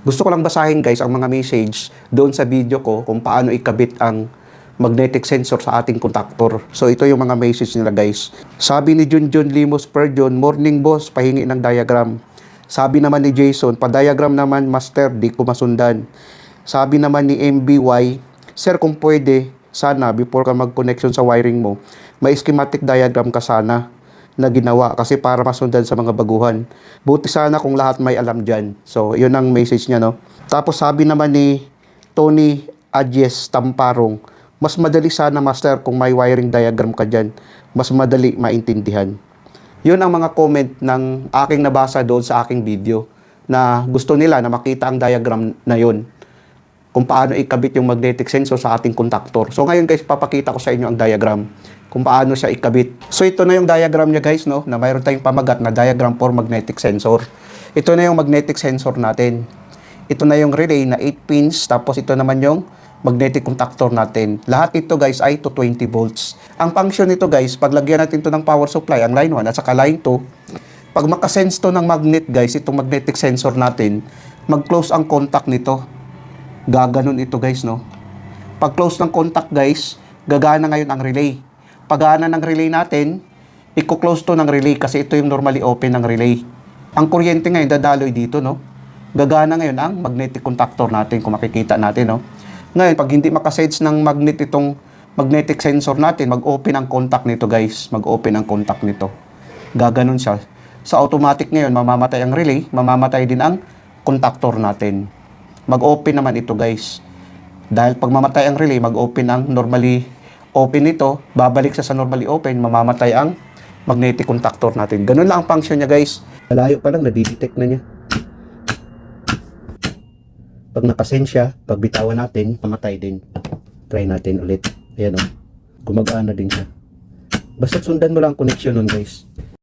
Gusto ko lang basahin guys ang mga message doon sa video ko kung paano ikabit ang magnetic sensor sa ating contactor. So ito yung mga message nila guys. Sabi ni Junjun Limos Perjon, morning boss, pahingi ng diagram. Sabi naman ni Jason, pa-diagram naman master, di ko masundan. Sabi naman ni MBY, sir kung pwede, sana before ka mag-connection sa wiring mo, may schematic diagram ka sana na ginawa kasi para masundan sa mga baguhan. Buti sana kung lahat may alam dyan. So, yun ang message niya, no? Tapos sabi naman ni Tony Adjes Tamparong, mas madali sana master kung may wiring diagram ka dyan. Mas madali maintindihan. Yun ang mga comment ng aking nabasa doon sa aking video na gusto nila na makita ang diagram na yun kung paano ikabit yung magnetic sensor sa ating contactor. So ngayon guys, papakita ko sa inyo ang diagram kung paano siya ikabit. So ito na yung diagram niya guys, no, na mayroon tayong pamagat na diagram for magnetic sensor. Ito na yung magnetic sensor natin. Ito na yung relay na 8 pins, tapos ito naman yung magnetic contactor natin. Lahat ito guys ay to 20 volts. Ang function nito guys, paglagyan natin ito ng power supply, ang line 1 at saka line 2, pag makasense to ng magnet guys, itong magnetic sensor natin, mag-close ang contact nito. Gaganon ito guys, no? Pag close ng contact guys, gagana ngayon ang relay. Pagana ng relay natin, i-close to ng relay kasi ito yung normally open ng relay. Ang kuryente ngayon dadaloy dito, no? Gagana ngayon ang magnetic contactor natin kung makikita natin, no? Ngayon, pag hindi makasense ng magnet itong magnetic sensor natin, mag-open ang contact nito guys. Mag-open ang contact nito. Gaganon siya. Sa automatic ngayon, mamamatay ang relay, mamamatay din ang contactor natin. Mag-open naman ito guys. Dahil pag mamatay ang relay, mag-open ang normally open ito, babalik siya sa normally open, mamamatay ang magnetic contactor natin. Ganun lang ang function niya guys. Malayo pa lang, nadidetect na niya. Pag nakasense siya, pag bitawan natin, mamatay din. Try natin ulit. Ayan o. Gumagana din siya. Basta sundan mo lang ang connection nun guys.